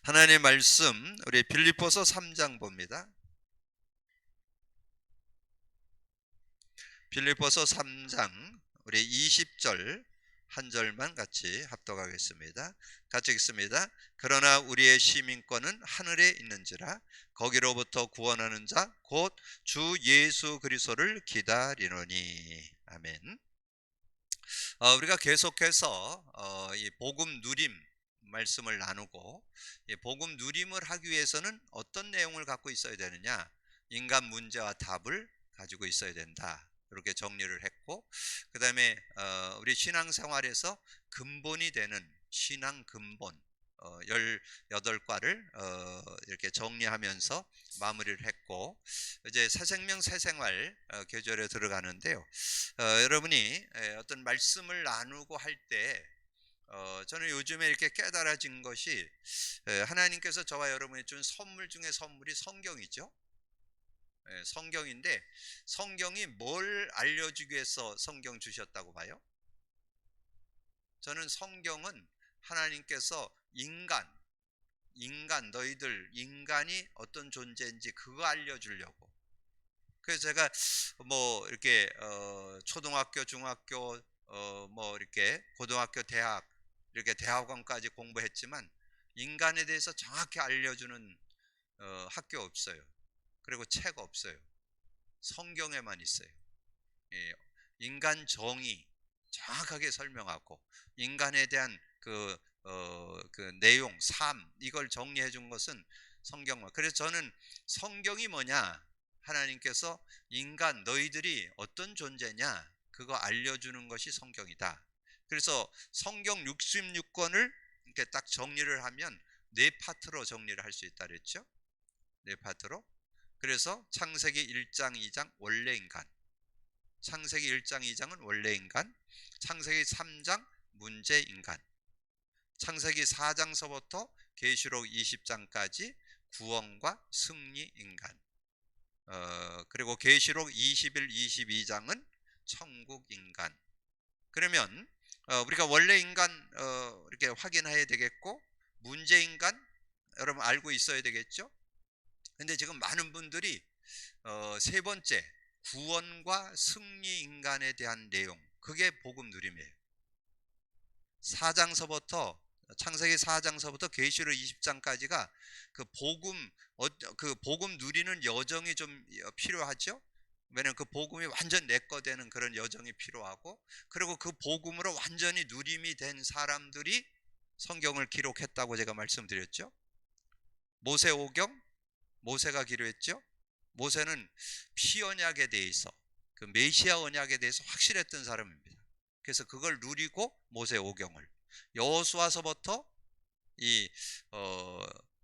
하나님의 말씀 우리 빌립보서 3장 봅니다. 빌립보서 3장 우리 20절 한 절만 같이 합독하겠습니다. 같이 읽습니다. 그러나 우리의 시민권은 하늘에 있는지라 거기로부터 구원하는 자 곧 주 예수 그리스도를 기다리노니. 아멘. 우리가 계속해서 이 복음 누림 말씀을 나누고, 이 복음 누림을 하기 위해서는 어떤 내용을 갖고 있어야 되느냐, 인간 문제와 답을 가지고 있어야 된다, 이렇게 정리를 했고, 그 다음에 우리 신앙생활에서 근본이 되는 신앙 근본 18과를 이렇게 정리하면서 마무리를 했고, 이제 새생명 새생활 계절에 들어가는데요. 여러분이 어떤 말씀을 나누고 할 때 저는 요즘에 이렇게 깨달아진 것이, 하나님께서 저와 여러분이 준 선물 중에 선물이 성경이죠. 성경인데, 성경이 뭘 알려주기 위해서 성경 주셨다고 봐요? 저는 성경은 하나님께서 너희들 인간이 어떤 존재인지 그거 알려주려고. 그래서 제가 뭐 이렇게 초등학교, 중학교, 뭐 이렇게 고등학교, 대학, 이렇게 대학원까지 공부했지만 인간에 대해서 정확히 알려주는 학교 없어요. 그리고 책 없어요. 성경에만 있어요. 예, 인간 정의 정확하게 설명하고, 인간에 대한 그 내용, 삶, 이걸 정리해 준 것은 성경만. 그래서 저는 성경이 뭐냐, 하나님께서 인간 너희들이 어떤 존재냐 그거 알려주는 것이 성경이다. 그래서 성경 66권을 이렇게 딱 정리를 하면 네 파트로 정리를 할 수 있다 그랬죠. 네 파트로. 그래서 창세기 1장 2장 원래 인간, 창세기 1장 2장은 원래 인간, 창세기 3장 문제 인간, 창세기 4장서부터 계시록 20장까지 구원과 승리 인간, 그리고 계시록 21, 22장은 천국 인간. 그러면 우리가 원래 인간 이렇게 확인해야 되겠고, 문제 인간 여러분 알고 있어야 되겠죠. 근데 지금 많은 분들이 세 번째 구원과 승리 인간에 대한 내용, 그게 복음 누림이에요. 4장서부터 창세기 4장서부터 계시록 20장까지가 그 복음 누리는 여정이 좀 필요하죠. 왜냐면 그 복음이 완전 내 거 되는 그런 여정이 필요하고, 그리고 그 복음으로 완전히 누림이 된 사람들이 성경을 기록했다고 제가 말씀드렸죠. 모세 오경, 모세가 기록했죠. 모세는 피 언약에 대해서, 그 메시아 언약에 대해서 확실했던 사람입니다. 그래서 그걸 누리고 모세 오경을, 여호수아서부터 이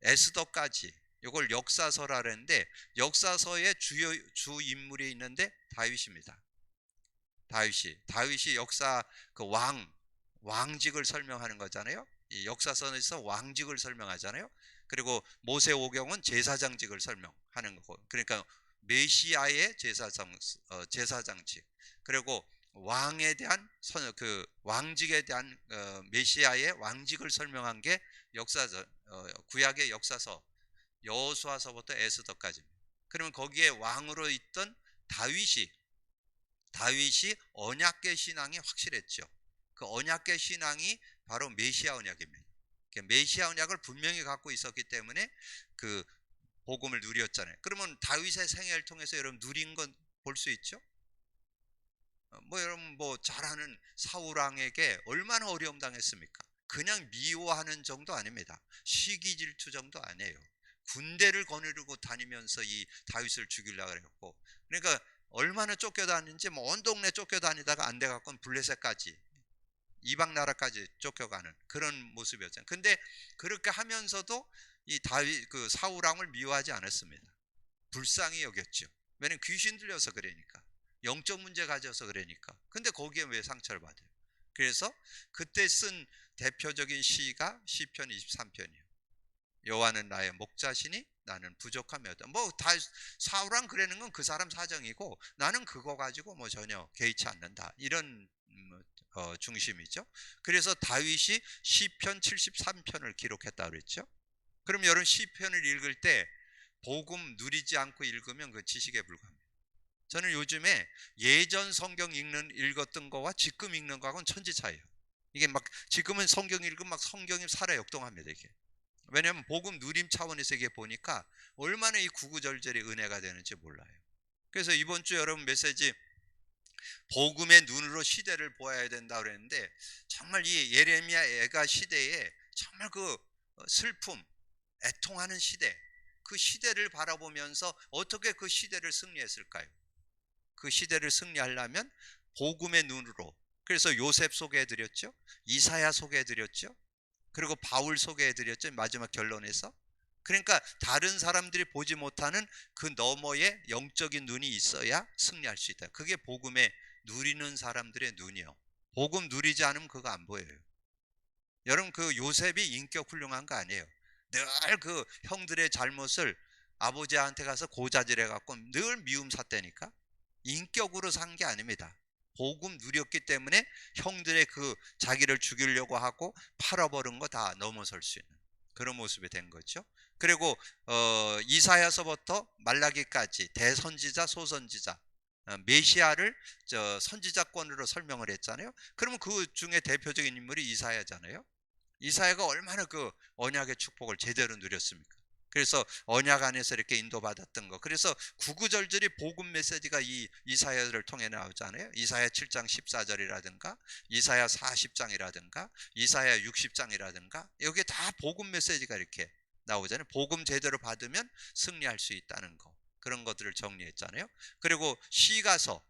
에스더까지, 이걸 역사서라 그랬는데, 역사서의 주 인물이 있는데 다윗입니다. 다윗이 역사 그 왕직을 설명하는 거잖아요. 이 역사서에서 왕직을 설명하잖아요. 그리고 모세오경은 제사장직을 설명하는 거고, 그러니까 메시아의 제사장직, 그리고 왕에 대한 그 왕직에 대한 메시아의 왕직을 설명한 게 역사서, 구약의 역사서 여호수아서부터 에스더까지입니다. 그러면 거기에 왕으로 있던 다윗이 언약계 신앙이 확실했죠. 그 언약계 신앙이 바로 메시아 언약입니다. 메시아 언약을 분명히 갖고 있었기 때문에 그 복음을 누렸잖아요. 그러면 다윗의 생애를 통해서 여러분 누린 건 볼 수 있죠. 뭐 여러분 뭐 잘하는 사울 왕에게 얼마나 어려움 당했습니까? 그냥 미워하는 정도 아닙니다. 시기 질투 정도 아니에요. 군대를 거느리고 다니면서 이 다윗을 죽이려고 그랬고, 그러니까 얼마나 쫓겨다니는지, 뭐 온 동네 쫓겨다니다가 안 돼갖고는 블레셋까지, 이방 나라까지 쫓겨가는 그런 모습이었잖아요. 근데 그렇게 하면서도 이 다윗 그 사울 왕을 미워하지 않았습니다. 불쌍히 여겼죠. 왜냐면 귀신 들려서 그러니까, 영적 문제 가져서 그러니까. 근데 거기에 왜 상처를 받아요? 그래서 그때 쓴 대표적인 시가 시편 23편이에요. 여호와는 나의 목자시니 나는 부족함이 없다. 뭐 다 사울왕 그러는 건 그 사람 사정이고, 나는 그거 가지고 뭐 전혀 개의치 않는다, 이런 중심이죠. 그래서 다윗이 시편 73편을 기록했다 그랬죠. 그럼 여러분 시편을 읽을 때 복음 누리지 않고 읽으면 그 지식에 불과합니다. 저는 요즘에 예전 성경 읽었던 거와 지금 읽는 거하고는 천지 차이예요. 이게 막 지금은 성경 읽으면 막 성경이 살아 역동합니다, 이게. 왜냐하면 복음 누림 차원에서 이게 보니까 얼마나 이 구구절절이 은혜가 되는지 몰라요. 그래서 이번 주 여러분 메시지 복음의 눈으로 시대를 보아야 된다 그랬는데, 정말 이 예레미야 애가 시대에 정말 그 슬픔, 애통하는 시대, 그 시대를 바라보면서 어떻게 그 시대를 승리했을까요? 그 시대를 승리하려면 복음의 눈으로. 그래서 요셉 소개해드렸죠, 이사야 소개해드렸죠, 그리고 바울 소개해드렸죠, 마지막 결론에서. 그러니까 다른 사람들이 보지 못하는 그 너머에 영적인 눈이 있어야 승리할 수 있다. 그게 복음에 누리는 사람들의 눈이요. 복음 누리지 않으면 그거 안 보여요. 여러분, 그 요셉이 인격 훌륭한 거 아니에요. 늘 그 형들의 잘못을 아버지한테 가서 고자질해 갖고 늘 미움 샀다니까. 인격으로 산 게 아닙니다. 복음 누렸기 때문에 형들의 그 자기를 죽이려고 하고 팔아버린 거 다 넘어설 수 있는 그런 모습이 된 거죠. 그리고 이사야서부터 말라기까지 대선지자, 소선지자, 메시아를 선지자권으로 설명을 했잖아요. 그러면 그 중에 대표적인 인물이 이사야잖아요. 이사야가 얼마나 그 언약의 축복을 제대로 누렸습니까? 그래서 언약 안에서 이렇게 인도받았던 거. 그래서 구구절절히 복음 메시지가 이 이사야를 통해 나오잖아요. 이사야 7장 14절이라든가 이사야 40장이라든가 이사야 60장이라든가 여기에 다 복음 메시지가 이렇게 나오잖아요. 복음 제대로 받으면 승리할 수 있다는 거. 그런 것들을 정리했잖아요. 그리고 시가서는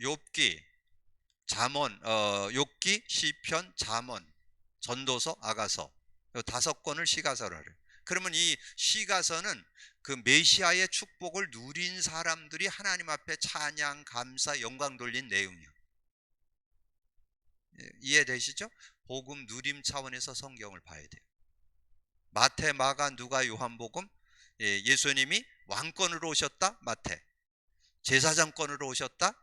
욥기, 잠언, 욥기, 시편, 잠언, 전도서, 아가서, 이 5권을 시가서를 해요. 그러면 이 시가서는 그 메시아의 축복을 누린 사람들이 하나님 앞에 찬양, 감사, 영광 돌린 내용이요. 이해되시죠? 복음 누림 차원에서 성경을 봐야 돼요. 마태, 마가, 누가, 요한복음, 예수님이 왕권으로 오셨다, 마태. 제사장권으로 오셨다,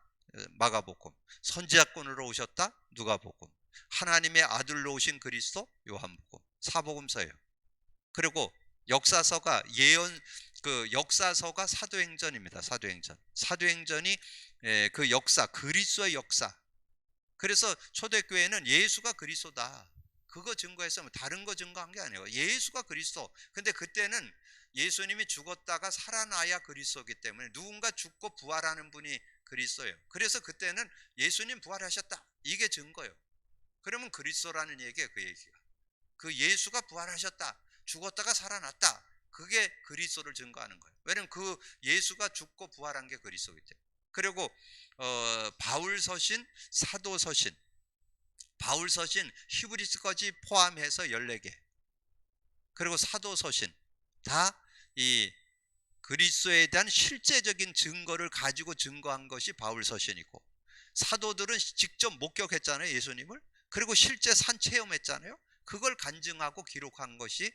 마가복음. 선지자권으로 오셨다, 누가복음. 하나님의 아들로 오신 그리스도, 요한복음. 사복음서예요. 그리고 역사서가 역사서가 사도행전입니다. 사도행전이 그 역사, 그리스도의 역사. 그래서 초대교회는 예수가 그리스도다, 그거 증거했으면 다른 거 증거한 게 아니에요. 예수가 그리스도. 근데 그때는 예수님이 죽었다가 살아나야 그리스도이기 때문에 누군가 죽고 부활하는 분이 그리스도예요. 그래서 그때는 예수님 부활하셨다, 이게 증거예요. 그러면 그리스도라는 얘기예요. 그 얘기가 그 예수가 부활하셨다, 죽었다가 살아났다, 그게 그리스도를 증거하는 거예요. 왜냐면 그 예수가 죽고 부활한 게 그리스도이기 때문에. 그리고 바울서신, 사도서신, 히브리서까지 포함해서 14개. 그리고 사도서신 다 이 그리스도에 대한 실제적인 증거를 가지고 증거한 것이 바울서신이고, 사도들은 직접 목격했잖아요, 예수님을. 그리고 실제 산 체험했잖아요. 그걸 간증하고 기록한 것이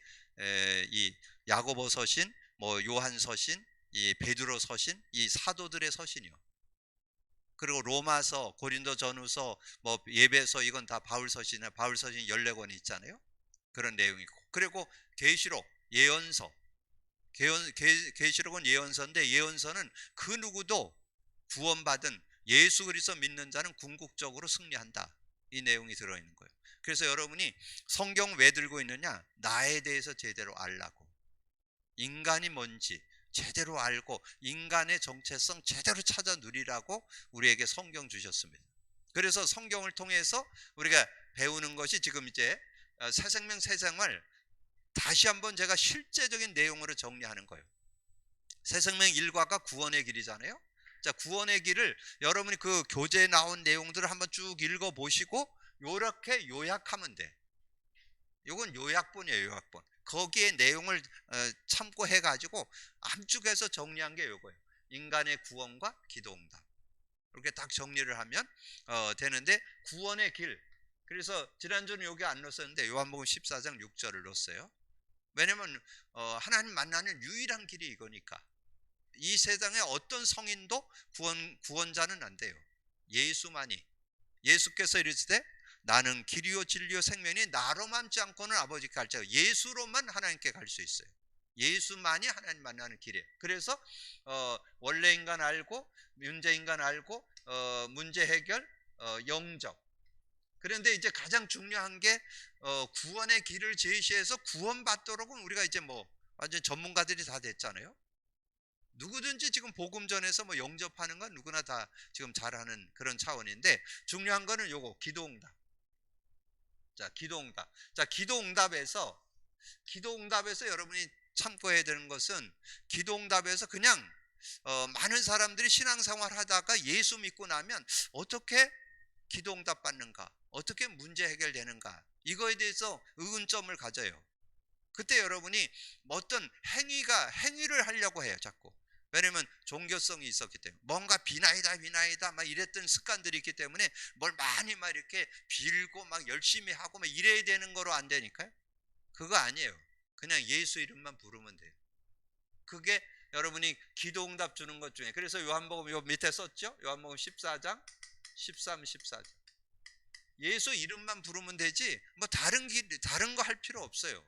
이 야고보서신, 뭐 요한서신, 이 베드로서신, 이 사도들의 서신이요. 그리고 로마서, 고린도전후서, 뭐 예배서, 이건 다 바울서신이나 바울서신 14권이 있잖아요. 그런 내용이고. 그리고 계시록, 예언서. 계시록은 예언서인데, 예언서는 그 누구도 구원받은 예수 그리스도 믿는 자는 궁극적으로 승리한다, 이 내용이 들어있는 거예요. 그래서 여러분이 성경 왜 들고 있느냐? 나에 대해서 제대로 알라고. 인간이 뭔지 제대로 알고 인간의 정체성 제대로 찾아 누리라고 우리에게 성경 주셨습니다. 그래서 성경을 통해서 우리가 배우는 것이 지금 이제 새생명 새생활, 다시 한번 제가 실제적인 내용으로 정리하는 거예요. 새생명 1과가 구원의 길이잖아요. 자, 구원의 길을 여러분이 그 교재에 나온 내용들을 한번 쭉 읽어보시고 요렇게 요약하면 돼. 이건 요약본이에요, 요약본. 거기에 내용을 참고해 가지고 함축해서 정리한 게 요거예요. 인간의 구원과 기도응답. 이렇게 딱 정리를 하면 되는데, 구원의 길. 그래서 지난주는 여기 안 넣었었는데 요한복음 14장 6절을 넣었어요. 왜냐면 하나님 만나는 유일한 길이 이거니까. 이 세상에 어떤 성인도 구원자는 안 돼요. 예수만이. 예수께서 이르시되 나는 길이요 진리요 생명이 나로 만지 않고는 아버지께 갈 자가 예수로만 하나님께 갈 수 있어요. 예수만이 하나님 만나는 길이에요. 그래서 원래 인간 알고 문제 인간 알고 문제 해결 영접. 그런데 이제 가장 중요한 게 구원의 길을 제시해서 구원받도록은 우리가 이제 뭐 완전 전문가들이 다 됐잖아요. 누구든지 지금 복음 전에서 뭐 영접하는 건 누구나 다 지금 잘하는 그런 차원인데, 중요한 거는 요거 기도응답. 자, 기도응답. 자, 기도응답에서 여러분이 참고해야 되는 것은, 기도응답에서 그냥 많은 사람들이 신앙생활 하다가 예수 믿고 나면 어떻게 기도응답 받는가, 어떻게 문제 해결되는가, 이거에 대해서 의문점을 가져요. 그때 여러분이 어떤 행위를 하려고 해요, 자꾸. 왜냐면 종교성이 있었기 때문에, 뭔가 비나이다 막 이랬던 습관들이 있기 때문에 뭘 많이 막 이렇게 빌고 막 열심히 하고 막 이래야 되는 거로 안 되니까요. 그거 아니에요. 그냥 예수 이름만 부르면 돼요. 그게 여러분이 기도응답 주는 것 중에, 그래서 요한복음 요 밑에 썼죠. 요한복음 14장 13, 14장. 예수 이름만 부르면 되지 뭐 다른 거 할 필요 없어요.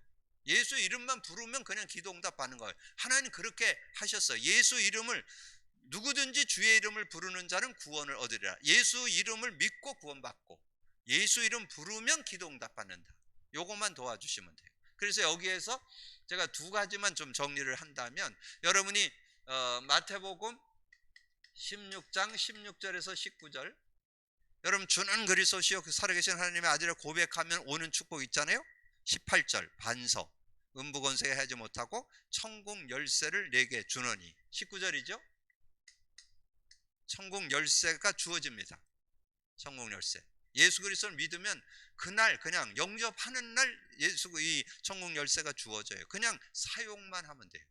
예수 이름만 부르면 그냥 기도응답 받는 거예요. 하나님 그렇게 하셨어요. 예수 이름을, 누구든지 주의 이름을 부르는 자는 구원을 얻으리라. 예수 이름을 믿고 구원받고 예수 이름 부르면 기도응답 받는다. 요것만 도와주시면 돼요. 그래서 여기에서 제가 두 가지만 좀 정리를 한다면, 여러분이 마태복음 16장 16절에서 19절, 여러분 주는 그리스도시요 그 살아계신 하나님의 아들을 고백하면 오는 축복 있잖아요. 18절 반석 음부권세에 하지 못하고 천국 열쇠를 내게 주노니. 19절이죠. 천국 열쇠가 주어집니다. 천국 열쇠. 예수 그리스도를 믿으면 그날 그냥 영접하는 날 이 천국 열쇠가 주어져요. 그냥 사용만 하면 돼요.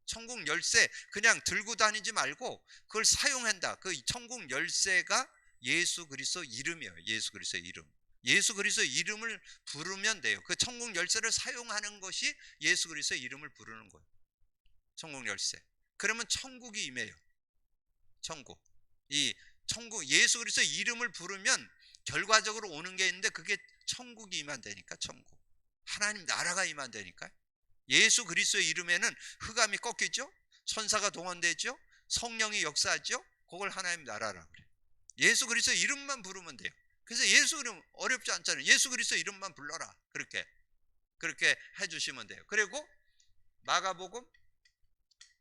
천국 열쇠 그냥 들고 다니지 말고 그걸 사용한다. 그 천국 열쇠가 예수 그리스도 이름이에요. 예수 그리스도의 이름. 예수 그리스도 이름을 부르면 돼요. 그 천국 열쇠를 사용하는 것이 예수 그리스도의 이름을 부르는 거예요. 천국 열쇠. 그러면 천국이 임해요. 천국. 이 천국, 예수 그리스도의 이름을 부르면 결과적으로 오는 게 있는데 그게 천국이 임한다니까. 천국. 하나님 나라가 임한다니까. 예수 그리스도의 이름에는 흑암이 꺾이죠. 천사가 동원되죠. 성령이 역사하죠. 그걸 하나님 나라라 그래요. 예수 그리스도 이름만 부르면 돼요. 그래서 예수 이름 어렵지 않잖아요. 예수 그리스도 이름만 불러라. 그렇게 해주시면 돼요. 그리고 마가복음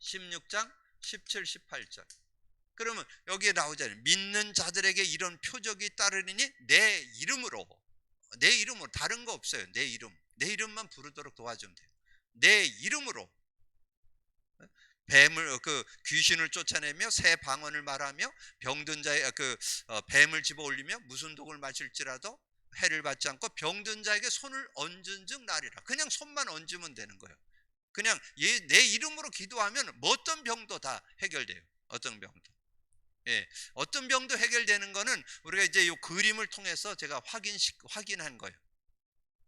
16장 17, 18절. 그러면 여기에 나오잖아요. 믿는 자들에게 이런 표적이 따르니 내 이름으로, 다른 거 없어요. 내 이름만 부르도록 도와주면 돼요. 내 이름으로 귀신을 쫓아내며 새 방언을 말하며 병든 자의 뱀을 집어 올리며 무슨 독을 마실지라도 해를 받지 않고 병든 자에게 손을 얹은 즉 나리라. 그냥 손만 얹으면 되는 거예요. 그냥 내 이름으로 기도하면 뭐 어떤 병도 다 해결돼요. 어떤 병도. 예, 어떤 병도 해결되는 거는 우리가 이제 이 그림을 통해서 제가 확인한 거예요.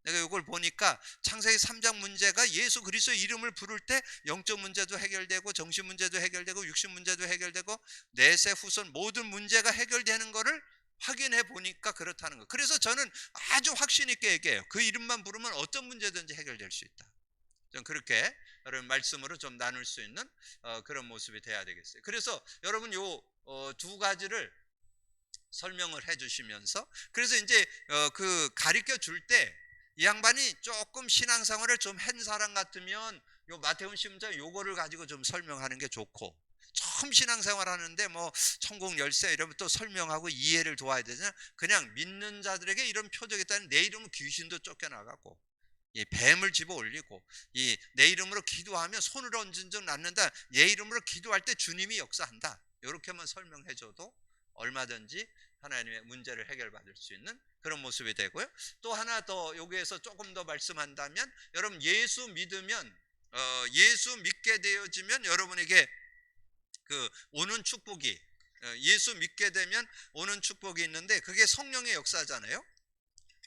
내가 이걸 보니까 창세기 3장 문제가 예수 그리스도의 이름을 부를 때 영적 문제도 해결되고 정신 문제도 해결되고 육신 문제도 해결되고 내세 후손 모든 문제가 해결되는 거를 확인해 보니까 그렇다는 거. 그래서 저는 아주 확신 있게 얘기해요. 그 이름만 부르면 어떤 문제든지 해결될 수 있다. 좀 그렇게 여러분 말씀으로 좀 나눌 수 있는 그런 모습이 돼야 되겠어요. 그래서 여러분 요 두 가지를 설명을 해 주시면서, 그래서 이제 그 가르쳐 줄 때 이 양반이 조금 신앙생활을 좀 한 사람 같으면 요 마태복음 10장 요거를 가지고 좀 설명하는 게 좋고, 처음 신앙생활 하는데 뭐 천국 열쇠 이러면 또 설명하고 이해를 도와야 되잖아요. 그냥 믿는 자들에게 이런 표적이 있다는, 내 이름은 귀신도 쫓겨나가고 이 뱀을 집어 올리고 이 내 이름으로 기도하면 손을 얹은 적 낫는다. 내 이름으로 기도할 때 주님이 역사한다. 이렇게만 설명해 줘도 얼마든지 하나님의 문제를 해결받을 수 있는 그런 모습이 되고요. 또 하나 더 여기에서 조금 더 말씀한다면, 여러분 예수 믿으면 예수 믿게 되어지면 여러분에게 그 오는 축복이, 예수 믿게 되면 오는 축복이 있는데 그게 성령의 역사잖아요.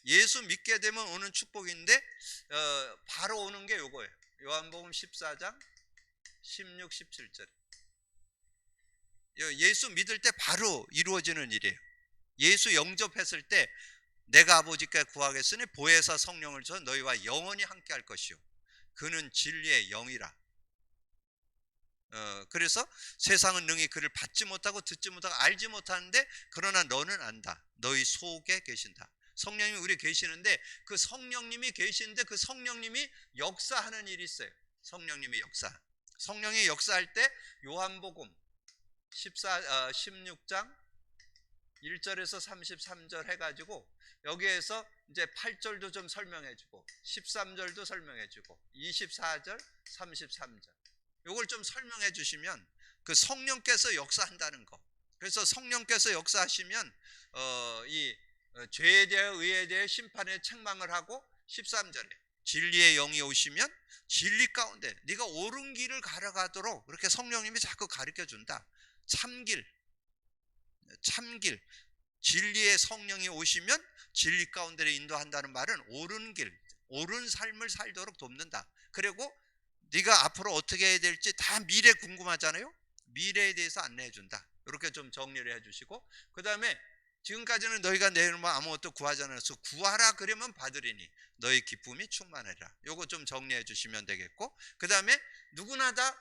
예수 믿게 되면 오는 축복인데 바로 오는 게 요거예요. 요한복음 14장 16, 17절. 예수 믿을 때 바로 이루어지는 일이에요. 예수 영접했을 때 내가 아버지께 구하겠으니 보혜사 성령을 줘 너희와 영원히 함께 할 것이요 그는 진리의 영이라. 그래서 세상은 능히 그를 받지 못하고 듣지 못하고 알지 못하는데 그러나 너는 안다. 너희 속에 계신다. 성령님이 우리 계시는데 그 성령님이 계시는데 그 성령님이 역사하는 일이 있어요. 성령님이 성령이 역사할 때 요한복음 16장 1절에서 33절 해가지고 여기에서 이제 8절도 좀 설명해주고 13절도 설명해주고 24절 33절 요걸 좀 설명해 주시면 그 성령께서 역사한다는 거. 그래서 성령께서 역사하시면 이 죄에 대해 의에 대해 심판의 책망을 하고 13절에 진리의 영이 오시면 진리 가운데 네가 옳은 길을 가려가도록 그렇게 성령님이 자꾸 가르쳐 준다. 참길 진리의 성령이 오시면 진리 가운데를 인도한다는 말은 옳은 길 옳은 삶을 살도록 돕는다. 그리고 네가 앞으로 어떻게 해야 될지 다 미래 궁금하잖아요. 미래에 대해서 안내해 준다. 이렇게 좀 정리를 해 주시고 그 다음에 지금까지는 너희가 내 이름으로 아무것도 구하지 않아서 구하라 그러면 받으리니 너희 기쁨이 충만하리라. 요거 좀 정리해 주시면 되겠고 그 다음에 누구나 다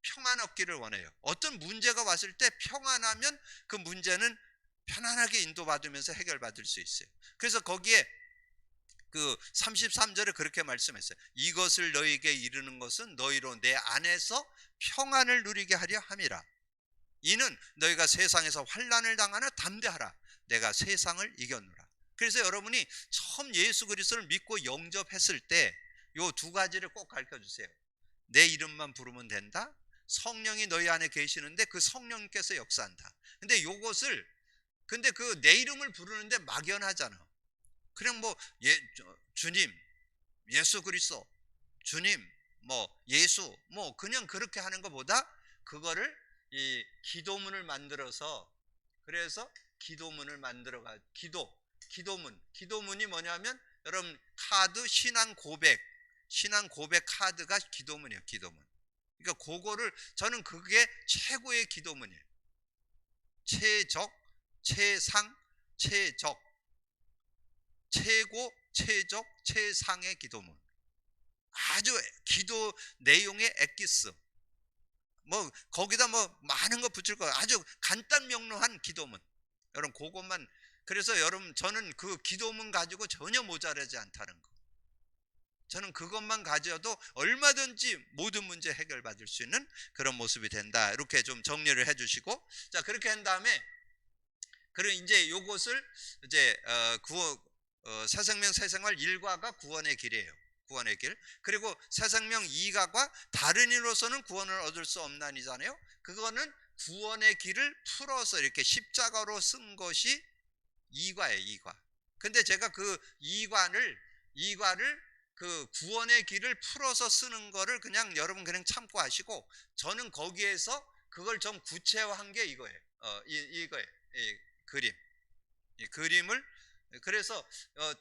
평안 얻기를 원해요. 어떤 문제가 왔을 때 평안하면 그 문제는 편안하게 인도받으면서 해결받을 수 있어요. 그래서 거기에 그 33절에 그렇게 말씀했어요. 이것을 너희에게 이르는 것은 너희로 내 안에서 평안을 누리게 하려 함이라. 이는 너희가 세상에서 환난을 당하나 담대하라. 내가 세상을 이겼노라. 그래서 여러분이 처음 예수 그리스도를 믿고 영접했을 때 요 두 가지를 꼭 가르쳐 주세요. 내 이름만 부르면 된다. 성령이 너희 안에 계시는데 그 성령께서 역사한다. 근데 그 내 이름을 부르는데 막연하잖아. 그냥 뭐 주님, 예수 그리스도, 주님, 뭐 예수, 뭐 그냥 그렇게 하는 것보다 그거를 이 기도문을 만들어서 그래서 기도문을 만들어가 기도문이 뭐냐면 여러분 카드 신앙 고백 카드가 기도문이에요. 기도문. 그러니까 그거를 저는 그게 최고의 기도문이에요. 최적, 최상, 최적. 최고, 최적, 최상의 기도문. 아주 기도 내용의 엑기스. 뭐 거기다 뭐 많은 거 붙일 거 아주 간단 명료한 기도문. 여러분 그것만 그래서 여러분 저는 그 기도문 가지고 전혀 모자라지 않다는 거. 저는 그것만 가져도 얼마든지 모든 문제 해결받을 수 있는 그런 모습이 된다. 이렇게 좀 정리를 해 주시고 자 그렇게 한 다음에 그럼 이제 요것을 이제 새생명 새생활 1과가 구원의 길이에요. 구원의 길. 그리고 새생명 2과가 다른 이로서는 구원을 얻을 수 없나니잖아요. 그거는 구원의 길을 풀어서 이렇게 십자가로 쓴 것이 2과예요. 2과. 근데 제가 그 2과를 그 구원의 길을 풀어서 쓰는 거를 그냥 여러분 그냥 참고하시고 저는 거기에서 그걸 좀 구체화한 게 이거예요. 이거예요. 이 그림. 이 그림을 그래서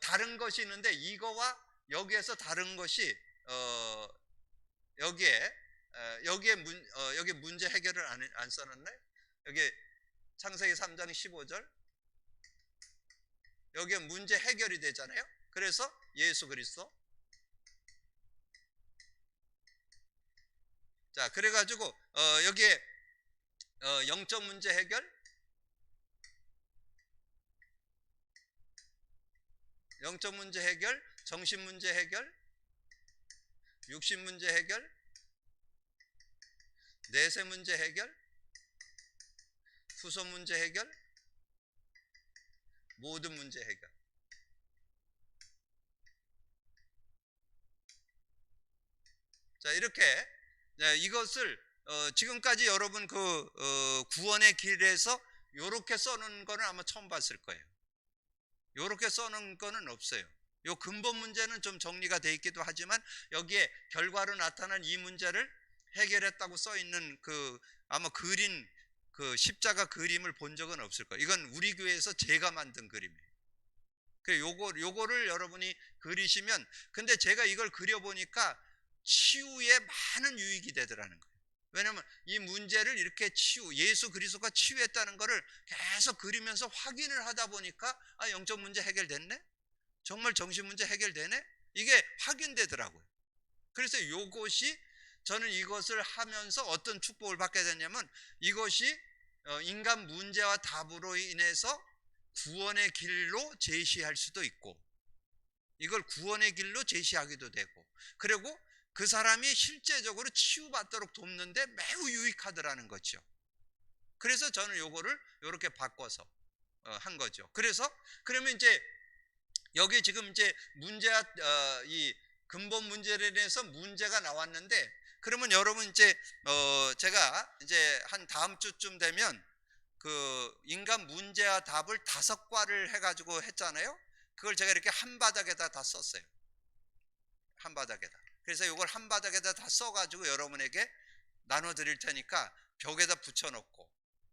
다른 것이 있는데 이거와 여기에서 다른 것이 여기에 여기 문제 해결을 안 써놨네. 여기 창세기 3장 15절 여기에 문제 해결이 되잖아요. 그래서 예수 그리스도. 자 그래가지고 여기에 영적 문제 해결, 영적 문제 해결, 정신 문제 해결, 육신 문제 해결, 내세 문제 해결, 후손 문제 해결, 모든 문제 해결. 자 이렇게 이것을 지금까지 여러분 그 구원의 길에서 이렇게 써놓은 거는 아마 처음 봤을 거예요. 이렇게 써놓은 거는 없어요. 요 근본 문제는 좀 정리가 돼 있기도 하지만 여기에 결과로 나타난 이 문제를 해결했다고 써 있는 그 아마 그린 그 십자가 그림을 본 적은 없을 거예요. 이건 우리 교회에서 제가 만든 그림이에요. 그 요거를 여러분이 그리시면 근데 제가 이걸 그려보니까 치유에 많은 유익이 되더라는 거예요. 왜냐하면 이 문제를 이렇게 예수 그리스도가 치유했다는 것을 계속 그리면서 확인을 하다 보니까 영적 문제 해결됐네? 정말 정신 문제 해결되네? 이게 확인되더라고요. 그래서 이것이 저는 이것을 하면서 어떤 축복을 받게 됐냐면 이것이 인간 문제와 답으로 인해서 구원의 길로 제시할 수도 있고 이걸 구원의 길로 제시하기도 되고 그리고 그 사람이 실제적으로 치유받도록 돕는데 매우 유익하더라는 거죠. 그래서 저는 요거를 이렇게 바꿔서 한 거죠. 그래서 그러면 이제 여기 지금 이제 문제와 이 근본 문제에 대해서 문제가 나왔는데 그러면 여러분 이제 제가 이제 한 다음 주쯤 되면 그 인간 문제와 답을 5과를 해가지고 했잖아요. 그걸 제가 이렇게 한 바닥에다 다 썼어요. 한 바닥에다. 그래서 이걸 한 바닥에다 다 써가지고 여러분에게 나눠드릴 테니까 벽에다 붙여놓고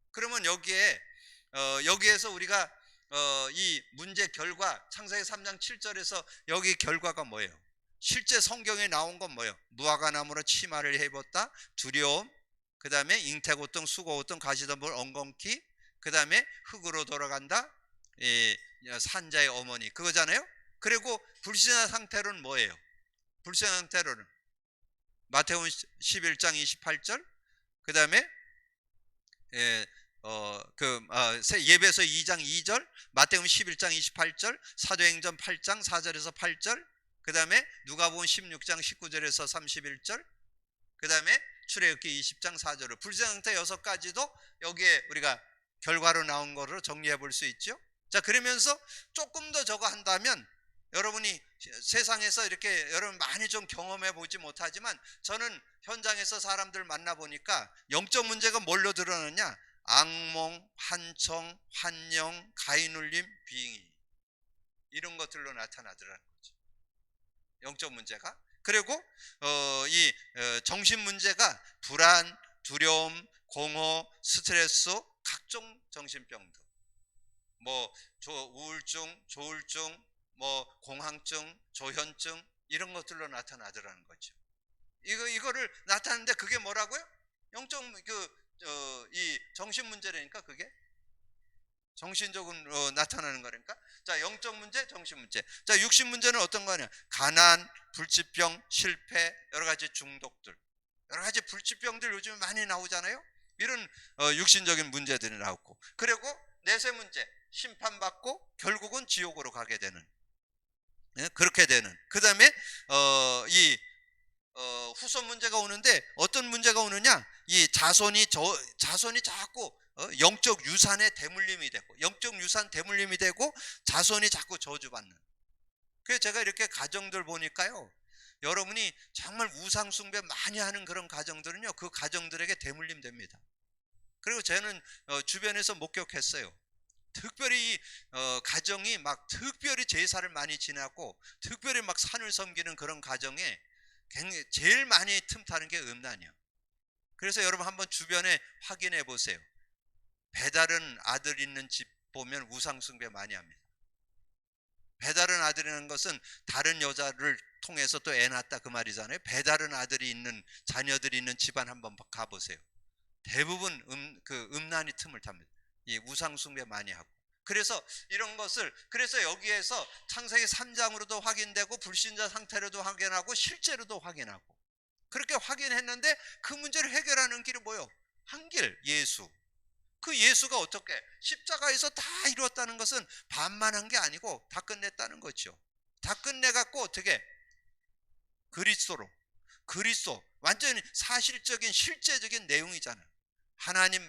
그러면 여기에서 우리가 이 문제 결과 창세기 3장 7절에서 여기 결과가 뭐예요? 실제 성경에 나온 건 뭐예요? 무화과나무로 치마를 입었다, 두려움, 그 다음에 잉태고통, 수고고통, 가시덤불, 엉겅퀴, 그 다음에 흙으로 돌아간다, 산자의 어머니 그거잖아요. 그리고 불신한 상태로는 뭐예요? 불신한 상태로는 마태복음 11장 28절, 그 다음에 예배서 2장 2절, 마태복음 11장 28절, 사도행전 8장 4절에서 8절, 그 다음에 누가복음 16장 19절에서 31절, 그 다음에 출애굽기 20장 4절을 불신한 상태 6가지도 여기에 우리가 결과로 나온 거로 정리해 볼 수 있죠. 자, 그러면서 조금 더 저거 한다면 여러분이 세상에서 이렇게 여러분 많이 좀 경험해 보지 못하지만 저는 현장에서 사람들 만나보니까 영적 문제가 뭘로 드러나냐? 악몽, 환청, 환영, 가인울림, 빙의 이런 것들로 나타나더라는 거죠. 영적 문제가. 그리고 정신 문제가 불안, 두려움, 공허, 스트레스, 각종 정신병들, 뭐 우울증, 조울증, 뭐 공황증, 조현증 이런 것들로 나타나더라는 거죠. 이거를 나타내는데 그게 뭐라고요? 영적 이 정신 문제라니까 그게 정신적으로 나타나는 거니까. 자, 영적 문제, 정신 문제. 자, 육신 문제는 어떤 거냐? 가난, 불치병, 실패, 여러 가지 중독들, 여러 가지 불치병들 요즘 많이 나오잖아요. 이런 육신적인 문제들이 나오고, 그리고 내세 문제, 심판받고 결국은 지옥으로 가게 되는, 그렇게 되는. 그 다음에 후손 문제가 오는데 어떤 문제가 오느냐? 이 자손이 자꾸 영적 유산의 대물림이 되고, 영적 유산 대물림이 되고 자손이 자꾸 저주받는. 그래서 제가 이렇게 가정들 보니까요, 여러분이 정말 우상 숭배 많이 하는 그런 가정들은요, 그 가정들에게 대물림 됩니다. 그리고 저는 주변에서 목격했어요. 특별히 가정이 막 특별히 제사를 많이 지나고 특별히 막 산을 섬기는 그런 가정에 굉장히 제일 많이 틈타는 게 음란이요. 그래서 여러분 한번 주변에 확인해 보세요. 배다른 아들 있는 집 보면 우상 숭배 많이 합니다. 배다른 아들이라는 것은 다른 여자를 통해서 또 애 낳았다 그 말이잖아요. 배다른 아들이 있는, 자녀들이 있는 집안 한번 가보세요. 대부분 음란이 틈을 탑니다. 이 우상 숭배 많이 하고. 그래서 이런 것을, 그래서 여기에서 창세기 3장으로도 확인되고 불신자 상태로도 확인하고 실제로도 확인하고, 그렇게 확인했는데 그 문제를 해결하는 길이 뭐예요? 한 길, 예수. 그 예수가 어떻게 십자가에서 다 이루었다는 것은 반만 한 게 아니고 다 끝냈다는 거죠. 다 끝내갖고 어떻게 그리스도 완전히 사실적인 실제적인 내용이잖아요. 하나님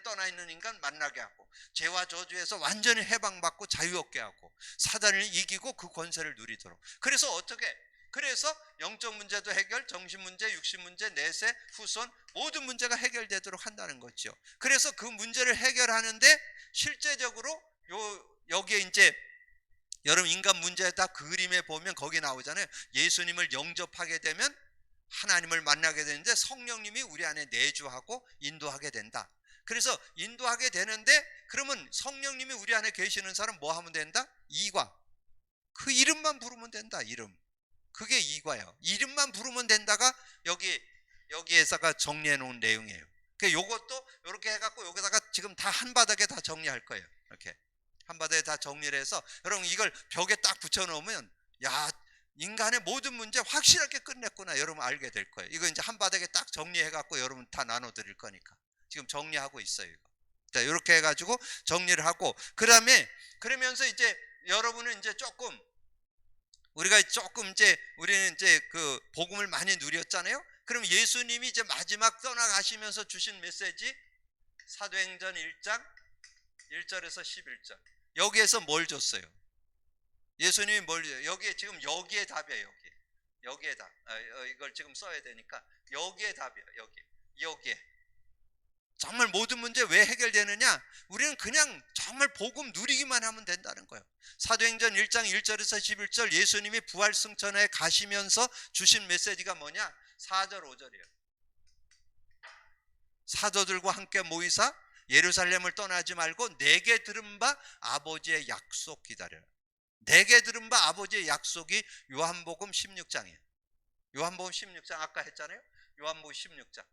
떠나 있는 인간 만나게 하고, 죄와 저주에서 완전히 해방받고 자유 얻게 하고, 사단을 이기고 그 권세를 누리도록. 그래서 어떻게? 그래서 영적 문제도 해결, 정신 문제, 육신 문제, 내세, 후손 모든 문제가 해결되도록 한다는 거죠. 그래서 그 문제를 해결하는데 실제적으로 여기에 이제 여러분 인간 문제다 그림에 보면 거기 나오잖아요. 예수님을 영접하게 되면 하나님을 만나게 되는데 성령님이 우리 안에 내주하고 인도하게 된다. 그래서 인도하게 되는데 그러면 성령님이 우리 안에 계시는 사람 뭐 하면 된다? 이과. 그 이름만 부르면 된다. 이름. 그게 이과예요. 이름만 부르면 된다가 여기 여기에다가 정리해 놓은 내용이에요. 그 요것도 이렇게 해갖고 여기다가 지금 다 한 바닥에 다 정리할 거예요. 이렇게 한 바닥에 다 정리를 해서 여러분 이걸 벽에 딱 붙여 놓으면 야, 인간의 모든 문제 확실하게 끝냈구나 여러분 알게 될 거예요. 이거 이제 한 바닥에 딱 정리해 갖고 여러분 다 나눠 드릴 거니까 지금 정리하고 있어요. 이거. 자, 이렇게 해 가지고 정리를 하고 그다음에 그러면서 이제 여러분은 이제 조금 우리가 조금 이제 우리는 이제 그 복음을 많이 누렸잖아요. 그럼 예수님이 이제 마지막 떠나가시면서 주신 메시지 사도행전 1장 1절에서 11절 여기에서 뭘 줬어요? 예수님이 여기에 지금 여기에 답이에요. 여기에 답. 이걸 지금 써야 되니까 여기에 답이에요. 여기에 정말 모든 문제 왜 해결되느냐? 우리는 그냥 정말 복음 누리기만 하면 된다는 거예요. 사도행전 1장 1절에서 11절 예수님이 부활 승천에 가시면서 주신 메시지가 뭐냐? 4절 5절이에요. 사도들과 함께 모이사 예루살렘을 떠나지 말고 내게 들은 바 아버지의 약속 기다려라. 내게 들은 바 아버지의 약속이 요한복음 16장이에요. 요한복음 16장 아까 했잖아요. 요한복음 16장.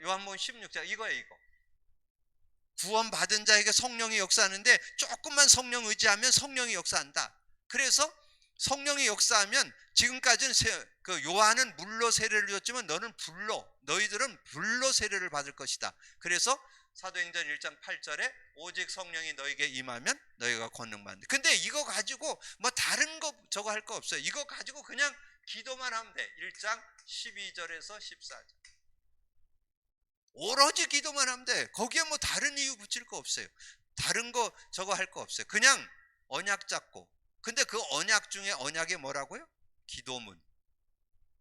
요한복음 16장 이거예요. 이거. 구원받은 자에게 성령이 역사하는데 조금만 성령 의지하면 성령이 역사한다. 그래서 성령이 역사하면 지금까지는 그 요한은 물로 세례를 줬지만 너희들은 불로 세례를 받을 것이다. 그래서 사도행전 1장 8절에 오직 성령이 너에게 임하면 너희가 권능 받는다. 근데 이거 가지고 뭐 다른 거 저거 할 거 없어요. 이거 가지고 그냥 기도만 하면 돼. 1장 12절에서 14절 오로지 기도만 하면 돼. 거기에 뭐 다른 이유 붙일 거 없어요. 다른 거 저거 할 거 없어요. 그냥 언약 잡고. 근데 그 언약 중에 언약이 뭐라고요? 기도문,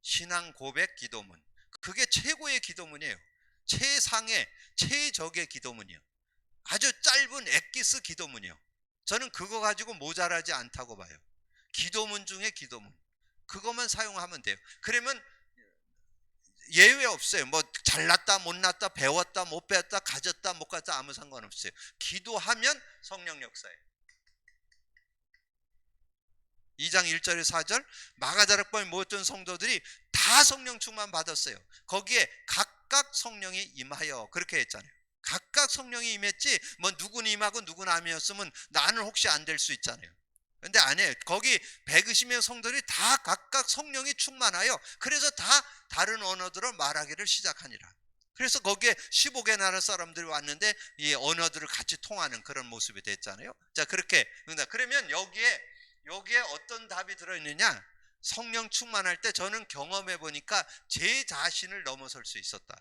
신앙 고백 기도문. 그게 최고의 기도문이에요. 최적의 기도문이요. 아주 짧은 엑기스 기도문이요. 저는 그거 가지고 모자라지 않다고 봐요. 기도문 중에 기도문. 그것만 사용하면 돼요. 그러면 예외 없어요. 뭐 잘났다 못났다 배웠다 못 배웠다 가졌다 못 가졌다 아무 상관없어요. 기도하면 성령 역사예요. 2장 1절에 4절 마가다락방에 모였던 성도들이 다 성령 충만 받았어요. 거기에 각각 성령이 임하여 그렇게 했잖아요. 각각 성령이 임했지 뭐 누구는 임하고 누구는 아니었으면 나는 혹시 안 될 수 있잖아요. 근데 안 해요. 거기 120명 성도들이 다 각각 성령이 충만하여 그래서 다 다른 언어들을 말하기를 시작하니라. 그래서 거기에 15개 나라 사람들이 왔는데 이 언어들을 같이 통하는 그런 모습이 됐잖아요. 자, 그렇게 그러면 여기에 어떤 답이 들어있느냐? 성령 충만할 때 저는 경험해 보니까 제 자신을 넘어설 수 있었다.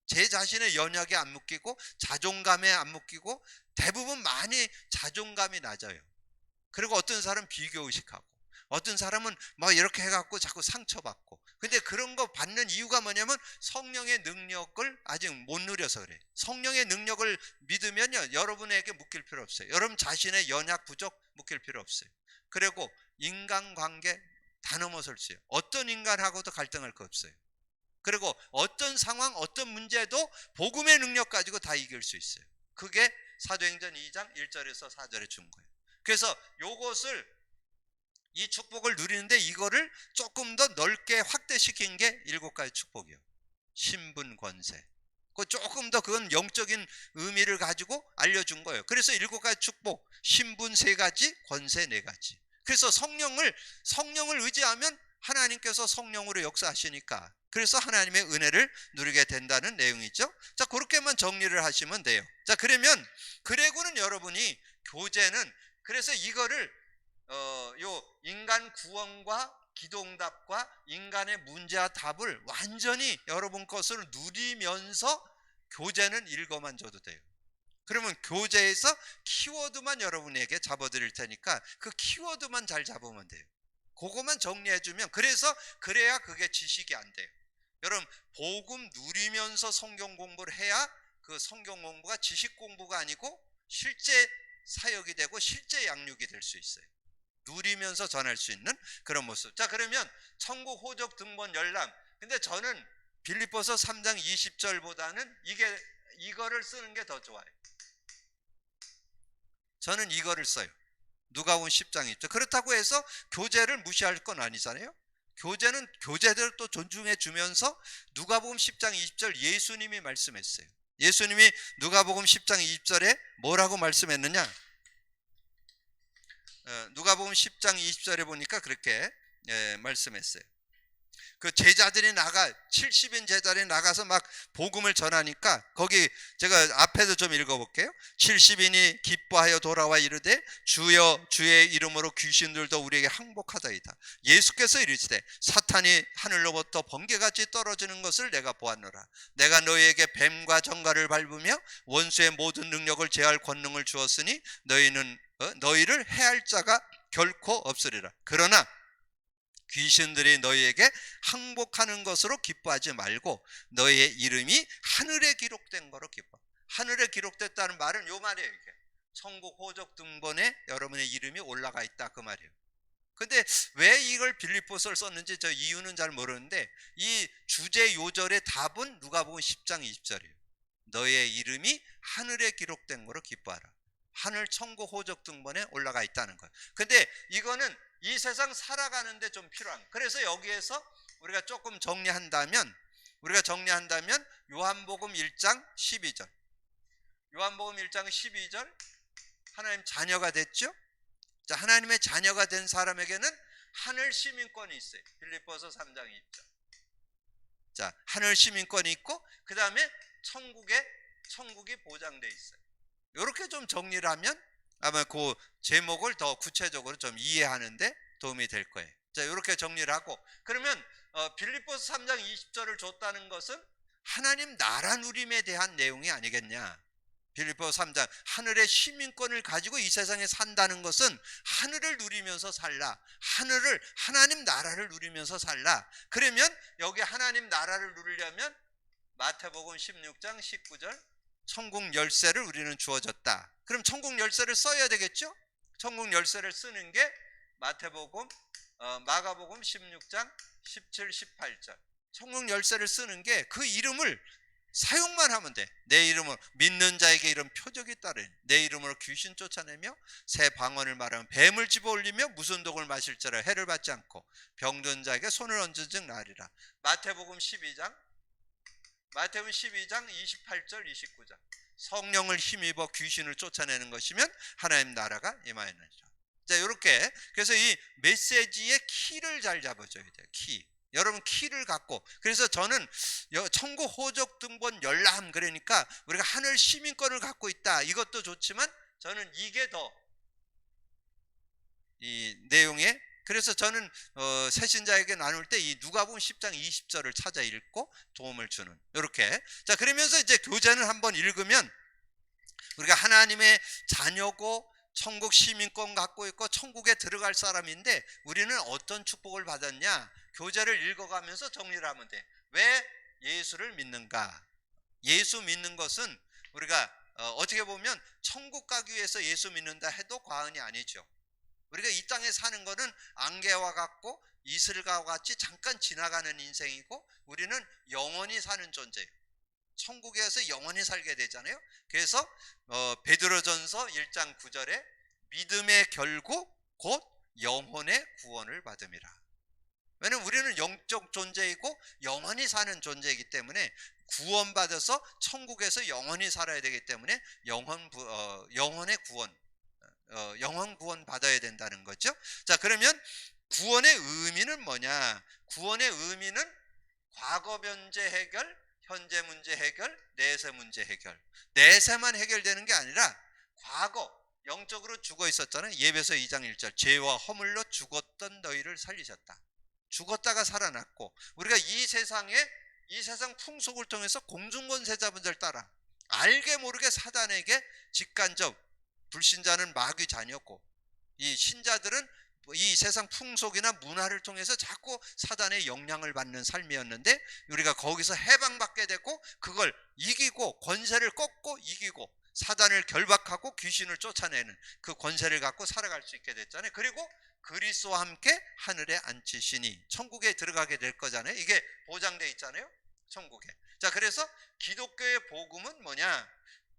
제 자신의 연약에 안 묶이고 자존감에 안 묶이고 대부분 많이 자존감이 낮아요. 그리고 어떤 사람은 비교의식하고 어떤 사람은 뭐 이렇게 해갖고 자꾸 상처받고 근데 그런 거 받는 이유가 뭐냐면 성령의 능력을 아직 못 누려서 그래. 성령의 능력을 믿으면요 여러분에게 묶일 필요 없어요. 여러분 자신의 연약 부족 묶일 필요 없어요. 그리고 인간관계 다 넘어설 수 있어요. 어떤 인간하고도 갈등할 거 없어요. 그리고 어떤 상황 어떤 문제도 복음의 능력 가지고 다 이길 수 있어요. 그게 사도행전 2장 1절에서 4절에 준 거예요. 그래서 요것을 이 축복을 누리는데 이거를 조금 더 넓게 확대시킨 게 7가지 축복이에요. 신분 권세. 그 조금 더 그건 영적인 의미를 가지고 알려준 거예요. 그래서 7가지 축복, 신분 3가지, 권세 4가지. 그래서 성령을 의지하면 하나님께서 성령으로 역사하시니까 그래서 하나님의 은혜를 누리게 된다는 내용이죠. 자, 그렇게만 정리를 하시면 돼요. 자, 그리고는 여러분이 교제는 그래서 이거를 요 인간 구원과 기도응답과 인간의 문제와 답을 완전히 여러분 것을 누리면서 교제는 읽어만 줘도 돼요. 그러면 교제에서 키워드만 여러분에게 잡아드릴 테니까 그 키워드만 잘 잡으면 돼요. 그것만 정리해주면 그래야 그게 지식이 안 돼요. 여러분 복음 누리면서 성경 공부를 해야 그 성경 공부가 지식 공부가 아니고 실제 사역이 되고 실제 양육이 될 수 있어요. 누리면서 전할 수 있는 그런 모습. 자, 그러면 천국 호적 등본 열람. 근데 저는 빌립보서 3장 20절보다는 이거를 쓰는 게 더 좋아요. 저는 이거를 써요. 누가복음 10장 있죠. 그렇다고 해서 교제를 무시할 건 아니잖아요. 교제는 교제대로 또 존중해 주면서 누가복음 10장 20절 예수님이 말씀했어요. 예수님이 누가복음 10장 20절에 뭐라고 말씀했느냐? 누가복음 10장 20절에 보니까 그렇게 말씀했어요. 그 제자들이 70인 제자들이 나가서 막 복음을 전하니까, 거기 제가 앞에도 좀 읽어볼게요. 70인이 기뻐하여 돌아와 이르되 주여 주의 이름으로 귀신들도 우리에게 항복하다이다. 예수께서 이르시되 사탄이 하늘로부터 번개같이 떨어지는 것을 내가 보았노라. 내가 너희에게 뱀과 정갈을 밟으며 원수의 모든 능력을 제할 권능을 주었으니 너희를 해할 자가 결코 없으리라. 그러나 귀신들이 너희에게 항복하는 것으로 기뻐하지 말고 너희의 이름이 하늘에 기록된 거로 기뻐. 하늘에 기록됐다는 말은 요 말이에요. 이게 천국 호적 등본에 여러분의 이름이 올라가 있다, 그 말이에요. 근데 왜 이걸 빌립보서를 썼는지 저 이유는 잘 모르는데, 이 주제 요절의 답은 누가복음 10장 20절이에요. 너희의 이름이 하늘에 기록된 거로 기뻐하라. 하늘 천국 호적 등본에 올라가 있다는 거예요. 근데 이거는 이 세상 살아가는데 좀 필요한 거예요. 그래서 여기에서 우리가 조금 정리한다면 요한복음 1장 12절, 요한복음 1장 12절, 하나님 자녀가 됐죠? 자, 하나님의 자녀가 된 사람에게는 하늘 시민권이 있어요. 빌립보서 3장 20절. 자, 하늘 시민권이 있고, 그 다음에 천국이 보장돼 있어요. 이렇게 좀 정리를 하면 아마 그 제목을 더 구체적으로 좀 이해하는데 도움이 될 거예요. 자, 이렇게 정리를 하고, 그러면 빌립보서 3장 20절을 줬다는 것은 하나님 나라 누림에 대한 내용이 아니겠냐. 빌립보서 3장, 하늘의 시민권을 가지고 이 세상에 산다는 것은 하늘을 누리면서 살라, 하나님 나라를 누리면서 살라. 그러면 여기 하나님 나라를 누리려면 마태복음 16장 19절, 천국 열쇠를 우리는 주어졌다. 그럼 천국 열쇠를 써야 되겠죠? 천국 열쇠를 쓰는 게 마가복음 16장 17, 18절. 천국 열쇠를 쓰는 게 그 이름을 사용만 하면 돼. 내 이름을 믿는 자에게 이런 표적이 따르니 내 이름으로 귀신 쫓아내며 새 방언을 말하면 뱀을 집어올리며 무슨 독을 마실지라 해를 받지 않고 병든 자에게 손을 얹은 즉 나으리라. 마태복음 12장 28절 29절. 성령을 힘입어 귀신을 쫓아내는 것이면 하나님 나라가 임하였느니라. 자, 이렇게, 그래서 이 메시지의 키를 잘 잡아줘야 돼요. 키. 여러분 키를 갖고, 그래서 저는 천국 호적 등본 열람, 그러니까 우리가 하늘 시민권을 갖고 있다, 이것도 좋지만 저는 이게 더 이 내용에, 그래서 저는 새신자에게 나눌 때 이 누가복음 10장 20절을 찾아 읽고 도움을 주는, 이렇게. 자, 그러면서 이제 교재는 한번 읽으면 우리가 하나님의 자녀고 천국 시민권 갖고 있고 천국에 들어갈 사람인데 우리는 어떤 축복을 받았냐, 교재를 읽어가면서 정리를 하면 돼. 왜 예수를 믿는가? 예수 믿는 것은 우리가 어떻게 보면 천국 가기 위해서 예수 믿는다 해도 과언이 아니죠. 우리가 이 땅에 사는 거는 안개와 같고 이슬과 같이 잠깐 지나가는 인생이고, 우리는 영원히 사는 존재예요. 천국에서 영원히 살게 되잖아요. 그래서 베드로전서 1장 9절에 믿음의 결국 곧 영혼의 구원을 받음이라. 왜냐하면 우리는 영적 존재이고 영원히 사는 존재이기 때문에 구원받아서 천국에서 영원히 살아야 되기 때문에 영혼의 구원, 영원 구원 받아야 된다는 거죠. 자, 그러면 구원의 의미는 뭐냐? 구원의 의미는 과거 변제 해결, 현재 문제 해결, 내세 문제 해결. 내세만 해결되는 게 아니라 과거 영적으로 죽어 있었잖아요. 예배서 2장 1절, 죄와 허물로 죽었던 너희를 살리셨다. 죽었다가 살아났고, 우리가 이 세상 풍속을 통해서 공중권세자분들 따라 알게 모르게 사단에게 직간접, 불신자는 마귀 자녀고 이 신자들은 이 세상 풍속이나 문화를 통해서 자꾸 사단의 영향을 받는 삶이었는데, 우리가 거기서 해방받게 되고 그걸 이기고 권세를 꺾고 이기고 사단을 결박하고 귀신을 쫓아내는 그 권세를 갖고 살아갈 수 있게 됐잖아요. 그리고 그리스도와 함께 하늘에 앉히시니 천국에 들어가게 될 거잖아요. 이게 보장돼 있잖아요, 천국에. 자, 그래서 기독교의 복음은 뭐냐?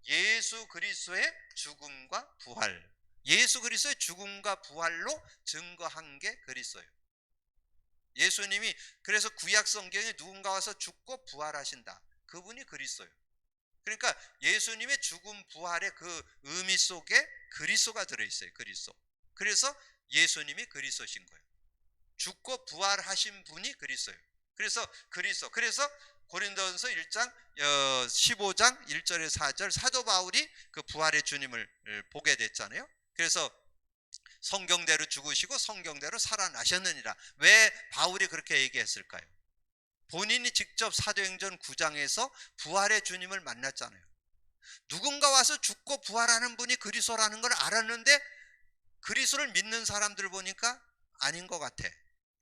예수 그리스도의 죽음과 부활. 예수 그리스도의 죽음과 부활로 증거한 게 그리스도예요. 예수님이 그래서 구약 성경에 누군가 와서 죽고 부활하신다. 그분이 그리스도예요. 그러니까 예수님의 죽음 부활의 그 의미 속에 그리스도가 들어있어요. 그리스도. 그래서 예수님이 그리스도신 거예요. 죽고 부활하신 분이 그리스도예요. 그래서 그리스도. 그래서 고린도전서 1장 15장 1절에 4절 사도 바울이 그 부활의 주님을 보게 됐잖아요. 그래서 성경대로 죽으시고 성경대로 살아나셨느니라. 왜 바울이 그렇게 얘기했을까요? 본인이 직접 사도행전 9장에서 부활의 주님을 만났잖아요. 누군가 와서 죽고 부활하는 분이 그리스도라는 걸 알았는데 그리스도를 믿는 사람들 보니까 아닌 것 같아.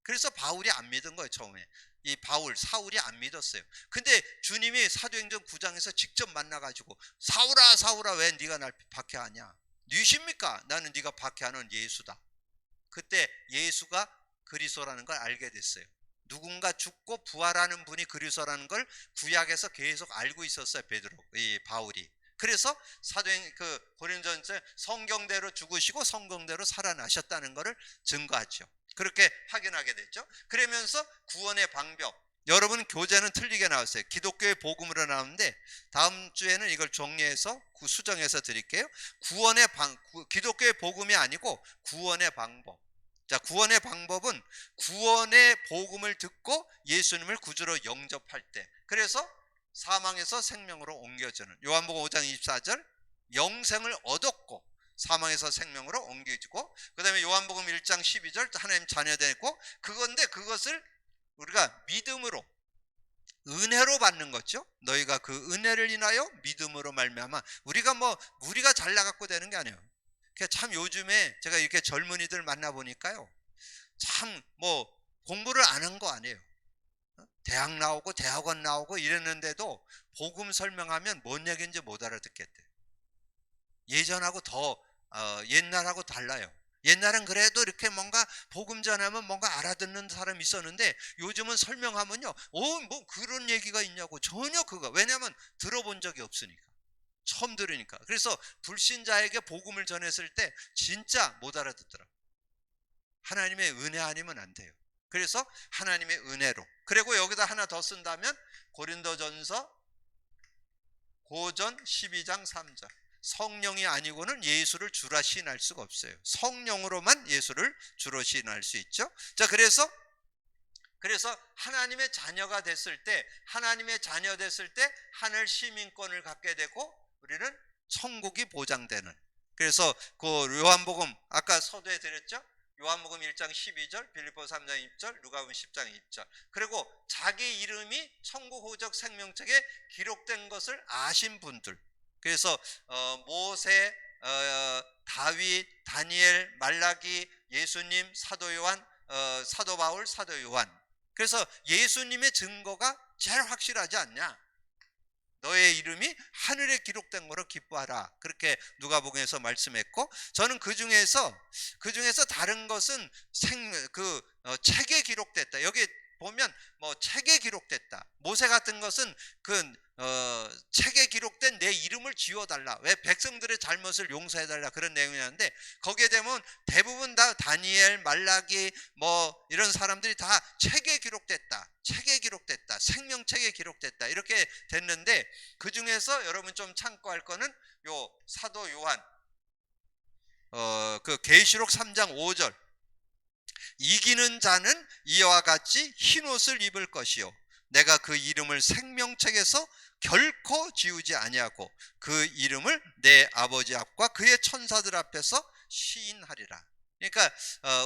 그래서 바울이 안 믿은 거예요. 처음에 이 사울이 안 믿었어요. 근데 주님이 사도행전 9장에서 직접 만나가지고 사울아 사울아 왜 네가 날 박해하냐? 누구십니까? 나는 네가 박해하는 예수다. 그때 예수가 그리스도라는 걸 알게 됐어요. 누군가 죽고 부활하는 분이 그리스도라는 걸 구약에서 계속 알고 있었어요. 바울이. 그래서 고린도전서 성경대로 죽으시고 성경대로 살아나셨다는 것을 증거하죠. 그렇게 확인하게 됐죠. 그러면서 구원의 방법, 여러분 교재는 틀리게 나왔어요. 기독교의 복음으로 나오는데 다음 주에는 이걸 정리해서 수정해서 드릴게요. 기독교의 복음이 아니고 구원의 방법. 자, 구원의 방법은 구원의 복음을 듣고 예수님을 구주로 영접할 때, 그래서 사망에서 생명으로 옮겨주는, 요한복음 5장 24절 영생을 얻었고 사망에서 생명으로 옮겨지고, 그 다음에 요한복음 1장 12절 하나님 자녀되고, 그건데 그것을 우리가 믿음으로 은혜로 받는 거죠. 너희가 그 은혜를 인하여 믿음으로 말미암아. 우리가 잘 나갖고 되는 게 아니에요. 참 요즘에 제가 이렇게 젊은이들 만나보니까요, 참 공부를 안 한 거 아니에요. 대학 나오고 대학원 나오고 이랬는데도 복음 설명하면 뭔 얘기인지 못 알아듣겠대. 예전하고 옛날하고 달라요. 옛날엔 그래도 이렇게 뭔가 복음 전하면 뭔가 알아듣는 사람이 있었는데 요즘은 설명하면요, 뭐 그런 얘기가 있냐고. 전혀 왜냐하면 들어본 적이 없으니까, 처음 들으니까. 그래서 불신자에게 복음을 전했을 때 진짜 못 알아듣더라. 하나님의 은혜 아니면 안 돼요. 그래서 하나님의 은혜로. 그리고 여기다 하나 더 쓴다면 고린도전서 고전 12장 3절 성령이 아니고는 예수를 주라 시인할 수가 없어요. 성령으로만 예수를 주로 시인할 수 있죠. 자, 그래서 하나님의 자녀가 됐을 때 하늘 시민권을 갖게 되고 우리는 천국이 보장되는. 그래서 그 요한복음 아까 서두에 드렸죠. 요한복음 1장 12절, 빌립보 3장 2절, 누가복음 10장 2절. 그리고 자기 이름이 천국 호적 생명책에 기록된 것을 아신 분들. 그래서 모세, 다윗, 다니엘, 말라기, 예수님, 사도 요한, 사도 바울, 사도 요한. 그래서 예수님의 증거가 제일 확실하지 않냐? 너의 이름이 하늘에 기록된 거로 기뻐하라. 그렇게 누가복음에서 말씀했고, 저는 그 중에서 다른 것은 책에 기록됐다. 여기 보면 책에 기록됐다. 모세 같은 것은 책에 기록된 내 이름을 지워달라. 왜? 백성들의 잘못을 용서해달라. 그런 내용이었는데, 거기에 되면 대부분 다 다니엘, 말라기 이런 사람들이 다 책에 기록됐다. 생명책에 기록됐다. 이렇게 됐는데, 그 중에서 여러분 좀 참고할 거는 요 사도 요한 그 계시록 3장 5절 이기는 자는 이와 같이 흰옷을 입을 것이요 내가 그 이름을 생명책에서 결코 지우지 아니하고 그 이름을 내 아버지 앞과 그의 천사들 앞에서 시인하리라. 그러니까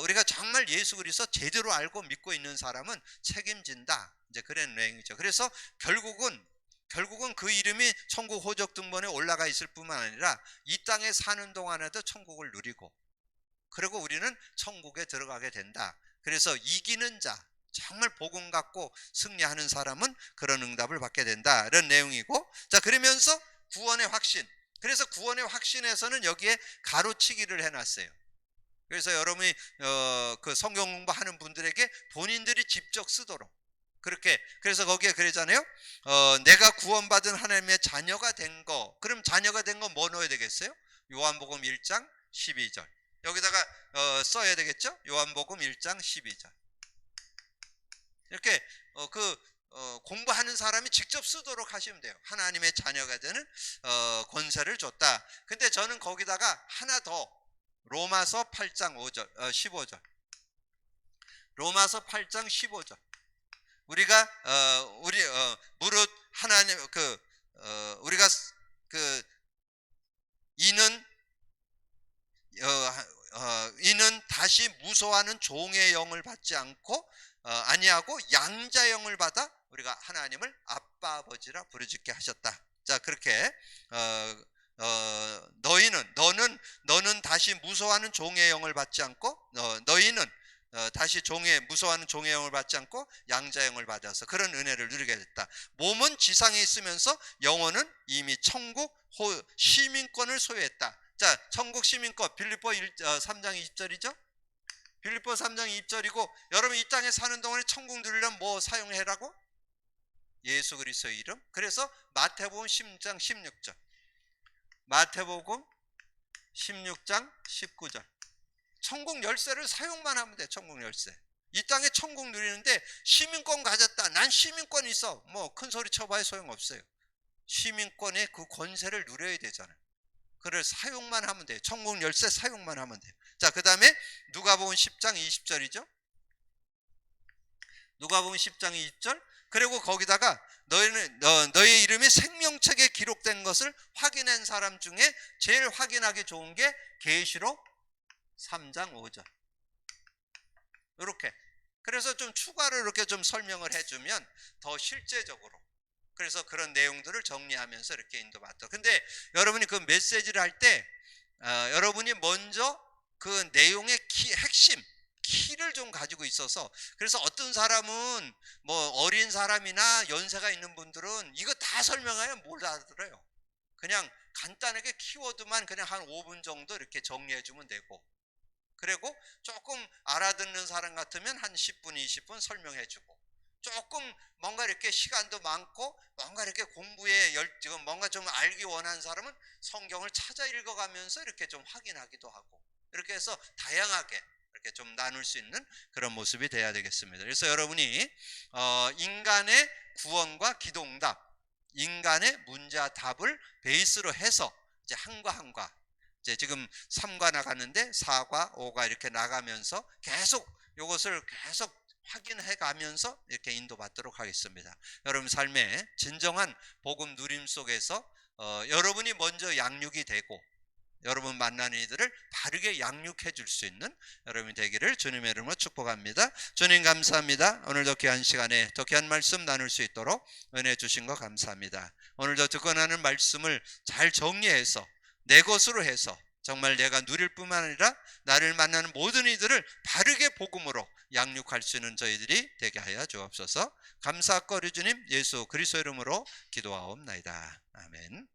우리가 정말 예수 그리스도 제대로 알고 믿고 있는 사람은 책임진다. 이제 그런 내용이죠. 그래서 결국은 그 이름이 천국 호적 등본에 올라가 있을 뿐만 아니라 이 땅에 사는 동안에도 천국을 누리고, 그리고 우리는 천국에 들어가게 된다. 그래서 이기는 자, 정말 복음 갖고 승리하는 사람은 그런 응답을 받게 된다. 이런 내용이고, 자, 그러면서 구원의 확신. 그래서 구원의 확신에서는 여기에 가로치기를 해놨어요. 그래서 여러분이 그 성경 공부하는 분들에게 본인들이 직접 쓰도록 그렇게. 그래서 거기에 그러잖아요. 내가 구원받은 하나님의 자녀가 된 거. 그럼 자녀가 된 거 뭐 넣어야 되겠어요? 요한복음 1장 12절. 여기다가 써야 되겠죠? 요한복음 1장 12절. 이렇게 공부하는 사람이 직접 쓰도록 하시면 돼요. 하나님의 자녀가 되는 권세를 줬다. 근데 저는 거기다가 하나 더, 로마서 8장 5절, 15절. 로마서 8장 15절. 우리가 무릇 하나님 우리가 이는 다시 무소하는 종의 영을 받지 않고 아니하고 양자의 영을 받아 우리가 하나님을 아빠 아버지라 부르짖게 하셨다. 자, 그렇게 너는 다시 무소하는 종의 영을 받지 않고 너희는 다시 무소하는 종의 영을 받지 않고 양자의 영을 받아서 그런 은혜를 누리게 됐다. 몸은 지상에 있으면서 영혼은 이미 천국 시민권을 소유했다. 자, 천국 시민권 빌립보 3장 20절이죠. 빌립보 3장 20절이고, 여러분 이 땅에 사는 동안에 천국 누리려면 뭐 사용해라고? 예수 그리스도의 이름. 그래서 마태복음 10장 16절, 마태복음 16장 19절. 천국 열쇠를 사용만 하면 돼. 천국 열쇠. 이 땅에 천국 누리는데 시민권 가졌다, 난 시민권 있어, 뭐 큰 소리 쳐봐야 소용없어요. 시민권의 그 권세를 누려야 되잖아요. 그를 사용만 하면 돼요. 천국 열쇠 사용만 하면 돼요. 자, 그 다음에 누가복음 10장 20절이죠. 누가복음 10장 20절. 그리고 거기다가 너의 이름이 생명책에 기록된 것을 확인한 사람 중에 제일 확인하기 좋은 게 계시록 3장 5절. 이렇게. 그래서 좀 추가로 이렇게 좀 설명을 해주면 더 실제적으로, 그래서 그런 내용들을 정리하면서 이렇게 인도받도록. 근데 여러분이 그 메시지를 할 때 여러분이 먼저 그 내용의 핵심 키를 좀 가지고 있어서, 그래서 어떤 사람은 뭐 어린 사람이나 연세가 있는 분들은 이거 다 설명하면 못 알아들어요. 그냥 간단하게 키워드만 그냥 한 5분 정도 이렇게 정리해 주면 되고, 그리고 조금 알아듣는 사람 같으면 한 10분 20분 설명해 주고, 조금 뭔가 이렇게 시간도 많고 뭔가 이렇게 공부에 지금 뭔가 좀 알기 원하는 사람은 성경을 찾아 읽어가면서 이렇게 좀 확인하기도 하고, 이렇게 해서 다양하게 이렇게 좀 나눌 수 있는 그런 모습이 돼야 되겠습니다. 그래서 여러분이 인간의 구원과 기도응답, 인간의 문제와 답을 베이스로 해서 이제 한과 이제 지금 3과 나갔는데 4과 5가 이렇게 나가면서 계속 이것을 계속 확인해 가면서 이렇게 인도받도록 하겠습니다. 여러분 삶의 진정한 복음 누림 속에서 여러분이 먼저 양육이 되고 여러분 만나는 이들을 바르게 양육해 줄 수 있는 여러분이 되기를 주님의 이름으로 축복합니다. 주님 감사합니다. 오늘도 귀한 시간에 더 귀한 말씀 나눌 수 있도록 은혜 주신 거 감사합니다. 오늘도 듣고 나는 말씀을 잘 정리해서 내 것으로 해서 정말 내가 누릴 뿐만 아니라 나를 만나는 모든 이들을 바르게 복음으로 양육할 수 있는 저희들이 되게 하여 주옵소서. 감사하고 우리 주님 예수 그리스도 이름으로 기도하옵나이다. 아멘.